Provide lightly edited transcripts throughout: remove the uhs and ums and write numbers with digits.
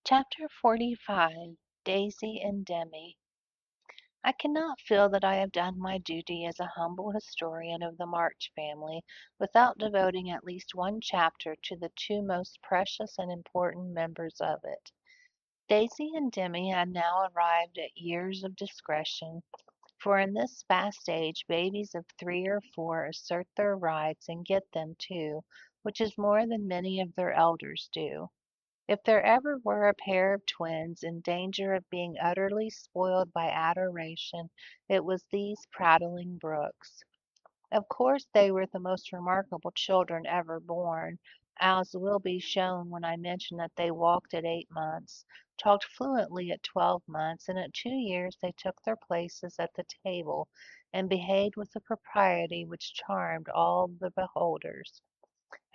Chapter 45. Daisy and Demi. I cannot feel that I have done my duty as a humble historian of the March family without devoting at least one chapter to the two most precious and important members of it. Daisy and Demi had now arrived at years of discretion, for in this fast age babies of 3 or 4 assert their rights and get them too, which is more than many of their elders do. If there ever were a pair of twins in danger of being utterly spoiled by adoration, it was these prattling Brooks. Of course they were the most remarkable children ever born, as will be shown when I mention that they walked at 8 months, talked fluently at 12 months, and at 2 years they took their places at the table, and behaved with a propriety which charmed all the beholders.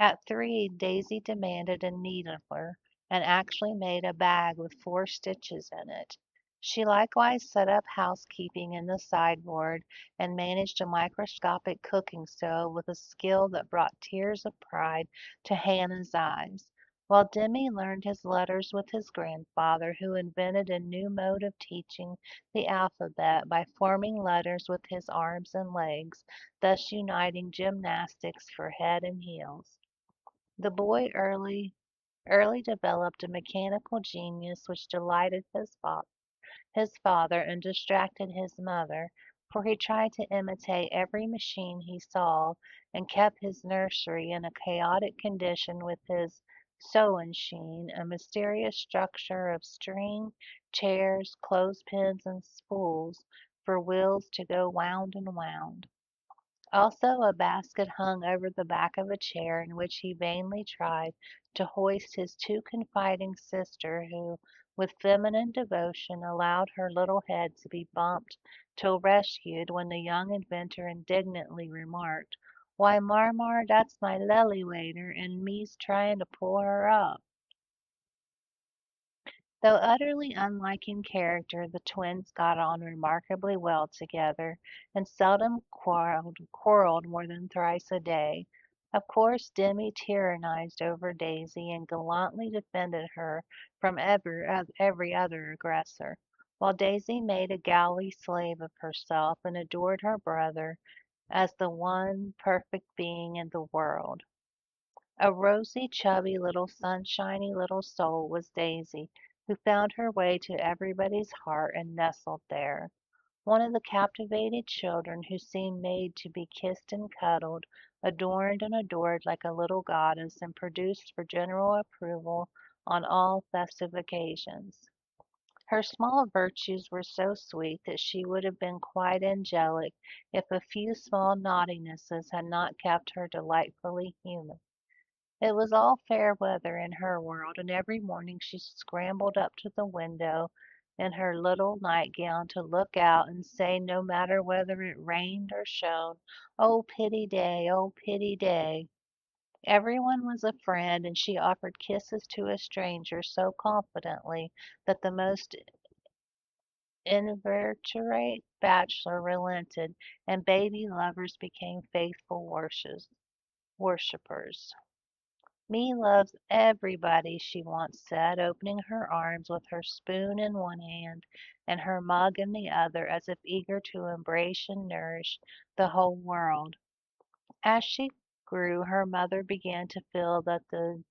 At 3 Daisy demanded a needler, and actually made a bag with 4 stitches in it. She likewise set up housekeeping in the sideboard, and managed a microscopic cooking stove with a skill that brought tears of pride to Hannah's eyes, while Demi learned his letters with his grandfather, who invented a new mode of teaching the alphabet by forming letters with his arms and legs, thus uniting gymnastics for head and heels. The boy early developed a mechanical genius which delighted his father and distracted his mother, for he tried to imitate every machine he saw, and kept his nursery in a chaotic condition with his sewing-machine, a mysterious structure of string, chairs, clothespins, and spools for wheels to go wound and wound. Also a basket hung over the back of a chair in which he vainly tried to hoist his too confiding sister, who, with feminine devotion, allowed her little head to be bumped till rescued, when the young inventor indignantly remarked, "Why, Marmar, that's my lily waiter, and me's tryin' to pull her up." Though utterly unlike in character, the twins got on remarkably well together, and seldom quarreled more than thrice a day. Of course Demi tyrannized over Daisy, and gallantly defended her from every other aggressor, while Daisy made a galley slave of herself, and adored her brother as the one perfect being in the world. A rosy, chubby little sunshiny little soul was Daisy, who found her way to everybody's heart and nestled there. One of the captivated children who seemed made to be kissed and cuddled, adorned and adored like a little goddess, and produced for general approval on all festive occasions. Her small virtues were so sweet that she would have been quite angelic if a few small naughtinesses had not kept her delightfully human. It was all fair weather in her world, and every morning she scrambled up to the window in her little nightgown to look out and say, no matter whether it rained or shone, "Oh, pity day, oh, pity day." Everyone was a friend, and she offered kisses to a stranger so confidently that the most inveterate bachelor relented, and baby lovers became faithful worshippers. "Me loves everybody," she once said, opening her arms with her spoon in one hand and her mug in the other, as if eager to embrace and nourish the whole world. As she grew, her mother began to feel that the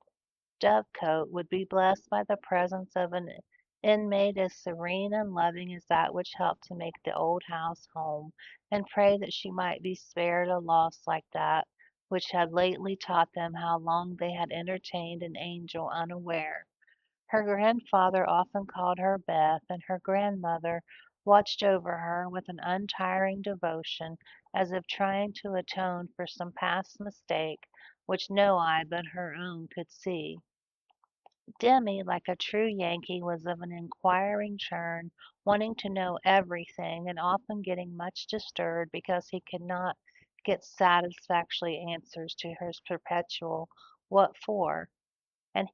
dovecote would be blessed by the presence of an inmate as serene and loving as that which helped to make the old house home, and pray that she might be spared a loss like that which had lately taught them how long they had entertained an angel unaware. Her grandfather often called her Beth, and her grandmother watched over her with an untiring devotion, as if trying to atone for some past mistake which no eye but her own could see. Demi, like a true Yankee, was of an inquiring turn, wanting to know everything, and often getting much disturbed because he could not get satisfactory answers to her perpetual "What for?" And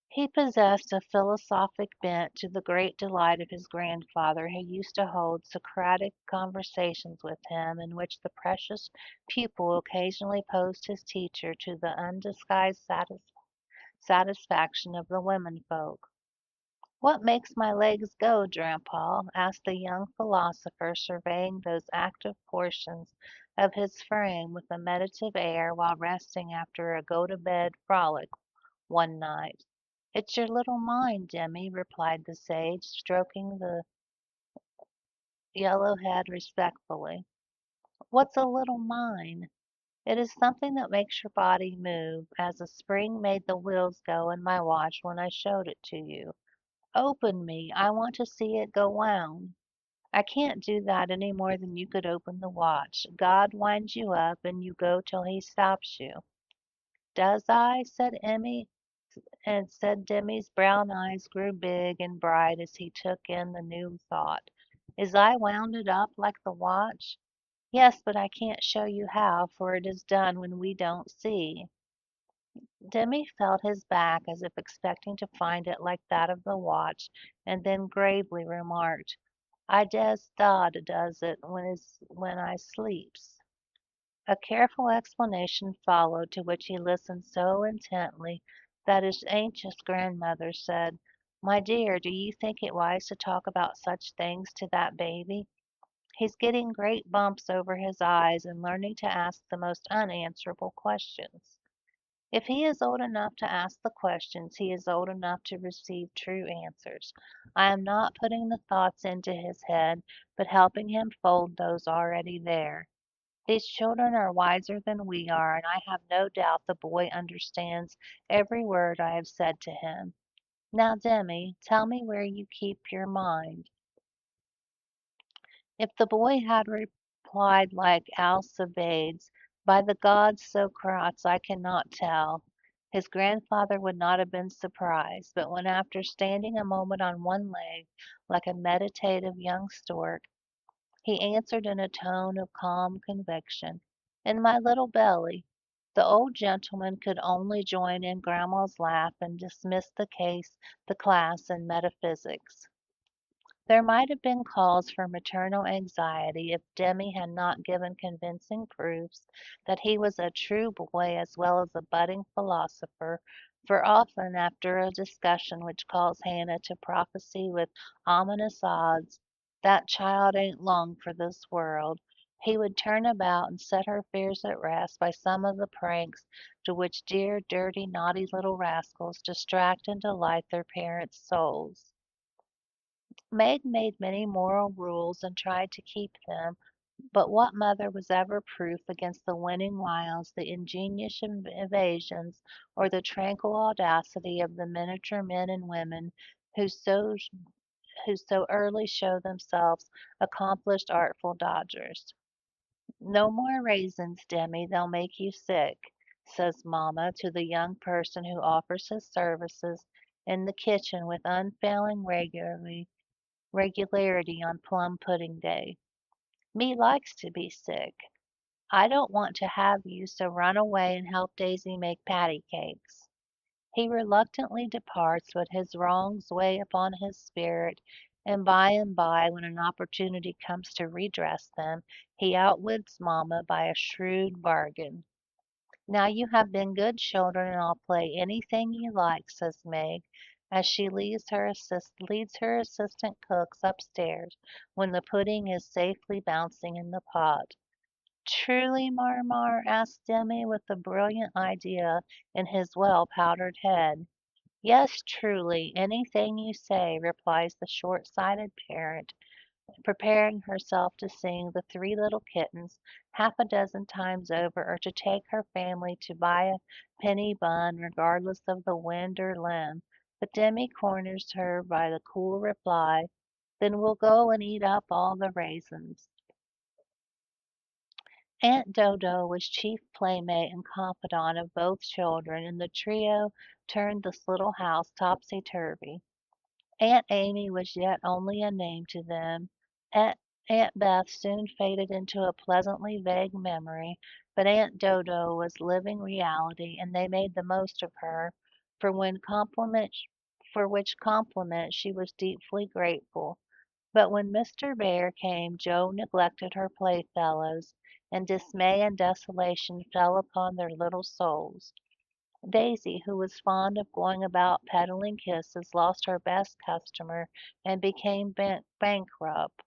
he possessed a philosophic bent, to the great delight of his grandfather, who used to hold Socratic conversations with him, in which the precious pupil occasionally posed his teacher, to the undisguised satisfaction of the womenfolk. What makes my legs go, Grandpa? Asked the young philosopher, surveying those active portions of his frame with a meditative air while resting after a go-to-bed frolic one night. It's your little mind, Demi, replied the sage, stroking the yellow head respectfully. What's a little mind? It is something that makes your body move, as a spring made the wheels go in my watch when I showed it to you. Open me, I want to see it go wound. I can't do that any more than you could open the watch. God winds you up and you go till he stops you. Does I? Said Demi's brown eyes grew big and bright as he took in the new thought. Is I wounded up like the watch? Yes, but I can't show you how, for it is done when we don't see. Demi felt his back as if expecting to find it like that of the watch, and then gravely remarked, I des Dodd does it when I sleeps. A careful explanation followed, to which he listened so intently that his anxious grandmother said, My dear, do you think it wise to talk about such things to that baby? He's getting great bumps over his eyes and learning to ask the most unanswerable questions. If he is old enough to ask the questions, he is old enough to receive true answers. I am not putting the thoughts into his head, but helping him fold those already there. These children are wiser than we are, and I have no doubt the boy understands every word I have said to him. Now, Demi, tell me where you keep your mind. If the boy had replied like Alcibiades, By the gods Socrates, I cannot tell, his grandfather would not have been surprised, but when after standing a moment on one leg, like a meditative young stork, he answered in a tone of calm conviction, In my little belly, the old gentleman could only join in Grandma's laugh and dismiss the class in metaphysics. There might have been cause for maternal anxiety if Demi had not given convincing proofs that he was a true boy as well as a budding philosopher, for often after a discussion which caused Hannah to prophesy with ominous odds, "That child ain't long for this world," he would turn about and set her fears at rest by some of the pranks to which dear, dirty, naughty little rascals distract and delight their parents' souls. Meg made many moral rules and tried to keep them, but what mother was ever proof against the winning wiles, the ingenious evasions, or the tranquil audacity of the miniature men and women who so who so early show themselves accomplished artful dodgers? No more raisins, Demi, they'll make you sick, says Mamma to the young person who offers his services in the kitchen with unfailing regularity on plum pudding day. Me likes to be sick. I don't want to have you, so run away and help Daisy make patty cakes. He reluctantly departs, but his wrongs weigh upon his spirit, and by, when an opportunity comes to redress them, he outwits Mamma by a shrewd bargain. Now you have been good children, and I'll play anything you like, says Meg, as she leads her assistant cooks upstairs when the pudding is safely bouncing in the pot. Truly, Marmar? Asked Demi, with a brilliant idea in his well-powdered head. Yes, truly, anything you say, replies the short-sighted parent, preparing herself to sing the three little kittens half a dozen times over, or to take her family to buy a penny bun regardless of the wind or limb. But Demi corners her by the cool reply, Then we'll go and eat up all the raisins. Aunt Dodo was chief playmate and confidant of both children, and the trio turned this little house topsy-turvy. Aunt Amy was yet only a name to them. Aunt, Aunt Beth soon faded into a pleasantly vague memory, but Aunt Dodo was living reality, and they made the most of her, for when compliment, for which compliment she was deeply grateful. But when Mr. Bear came, Joe neglected her playfellows, and dismay and desolation fell upon their little souls. Daisy, who was fond of going about peddling kisses, lost her best customer and became bankrupt.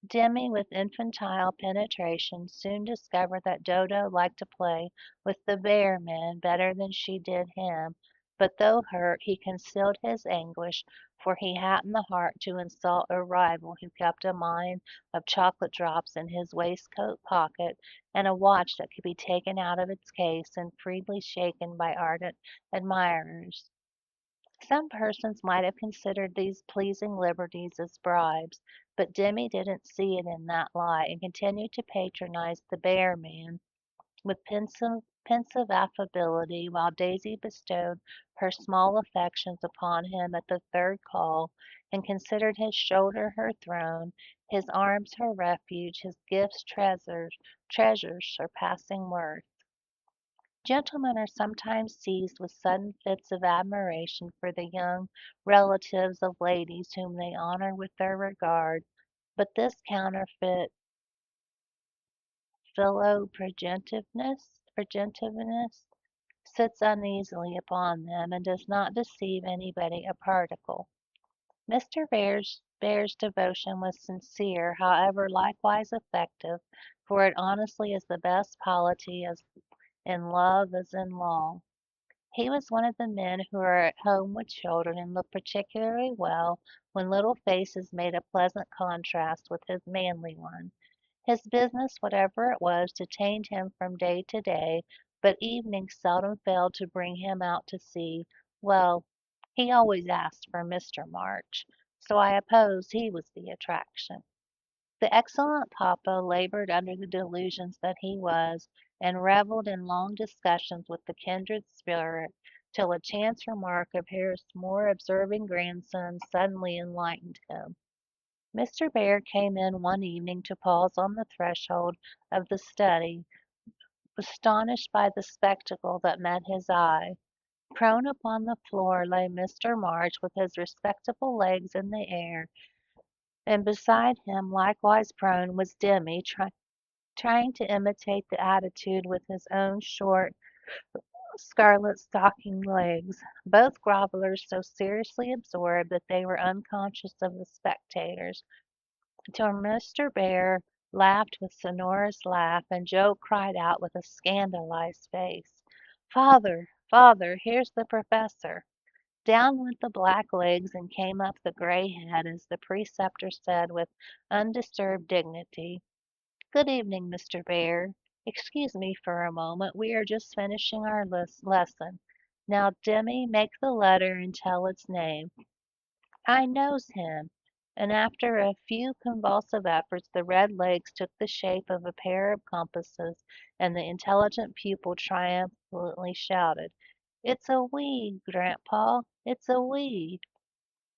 Demi, with infantile penetration, soon discovered that Dodo liked to play with the bear men better than she did him, but though hurt, he concealed his anguish, for he hadn't the heart to insult a rival who kept a mine of chocolate drops in his waistcoat pocket and a watch that could be taken out of its case and freely shaken by ardent admirers. Some persons might have considered these pleasing liberties as bribes, but Demi didn't see it in that light, and continued to patronize the bear man with pensive affability, while Daisy bestowed her small affections upon him at the third call, and considered his shoulder her throne, his arms her refuge, his gifts treasures surpassing worth. Gentlemen are sometimes seized with sudden fits of admiration for the young relatives of ladies whom they honor with their regard, but this counterfeit progentiveness sits uneasily upon them and does not deceive anybody a particle. Mr. Bear's devotion was sincere, however likewise effective, for it honestly is the best polity as in love as in law. He was one of the men who are at home with children and look particularly well when little faces made a pleasant contrast with his manly one. His business, whatever it was, detained him from day to day, but evenings seldom failed to bring him out to see. Well, he always asked for Mr. March, so I opposed he was the attraction. The excellent papa labored under the delusions that he was, and revelled in long discussions with the kindred spirit, till a chance remark of his more observing grandson suddenly enlightened him. Mr. Bear came in one evening to pause on the threshold of the study, astonished by the spectacle that met his eye. Prone upon the floor lay Mr. March with his respectable legs in the air, and beside him, likewise prone, was Demi, trying to imitate the attitude with his own short, scarlet stocking legs, both grovellers so seriously absorbed that they were unconscious of the spectators, till Mr. Bear laughed with sonorous laugh, and Joe cried out with a scandalized face, "Father, father, here's the professor!" Down went the black legs and came up the gray head as the preceptor said with undisturbed dignity, "Good evening, Mr. Bear. Excuse me for a moment. We are just finishing our lesson. Now, Demi, make the letter and tell its name." I knows him, and after a few convulsive efforts the red legs took the shape of a pair of compasses, and the intelligent pupil triumphantly shouted, "It's a we, Grandpa, it's a we."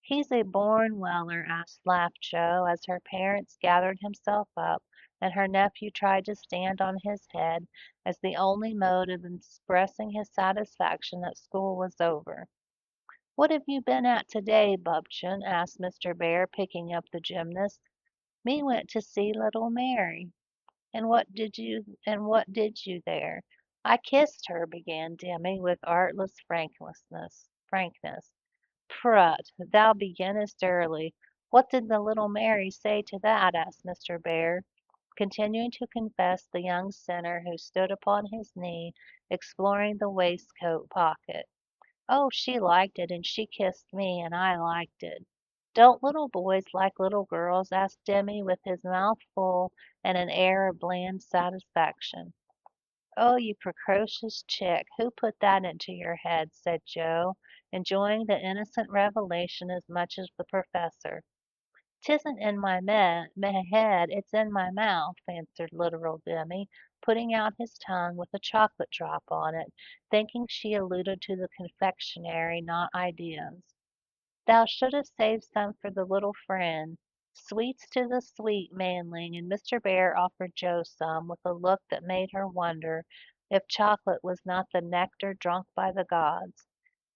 "He's a born Weller," laughed Joe, as her parents gathered himself up, and her nephew tried to stand on his head as the only mode of expressing his satisfaction that school was over. "What have you been at today, Bubchen?" asked Mr. Bear, picking up the gymnast. "Me went to see little Mary." And what did you there?" "I kissed her," began Demi, with artless frankness. "Prut, thou beginnest early. What did the little Mary say to that?" asked Mr. Bear, continuing to confess the young sinner who stood upon his knee, exploring the waistcoat pocket. "Oh, she liked it, and she kissed me, and I liked it." "Don't little boys like little girls?" asked Demi, with his mouth full and an air of bland satisfaction. "Oh, you precocious chick, who put that into your head?" said Joe, enjoying the innocent revelation as much as the professor. "'Tisn't in my head, it's in my mouth," answered literal Demi, putting out his tongue with a chocolate drop on it, thinking she alluded to the confectionery, not ideas. "Thou shouldst save some for the little friend. Sweets to the sweet, manling," and Mr. Bear offered Joe some, with a look that made her wonder if chocolate was not the nectar drunk by the gods.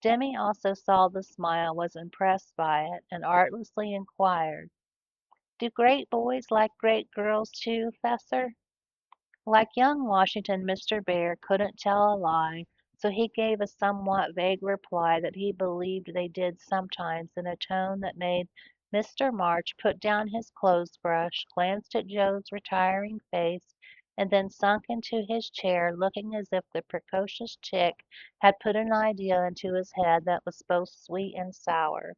Demi also saw the smile, was impressed by it, and artlessly inquired, "Do great boys like great girls too, Fessor?" Like young Washington, Mr. Bear couldn't tell a lie, So he gave a somewhat vague reply that he believed they did sometimes in a tone that made Mr. March put down his clothes brush, glanced at Joe's retiring face, and then sunk into his chair looking as if the precocious chick had put an idea into his head that was both sweet and sour.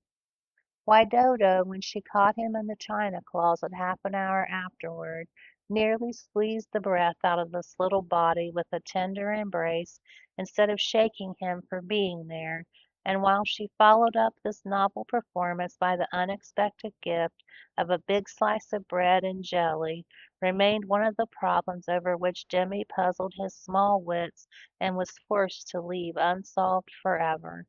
Why, Dodo, when she caught him in the china closet half an hour afterward, nearly squeezed the breath out of this little body with a tender embrace instead of shaking him for being there, and while she followed up this novel performance by the unexpected gift of a big slice of bread and jelly, remained one of the problems over which Jimmy puzzled his small wits and was forced to leave unsolved forever.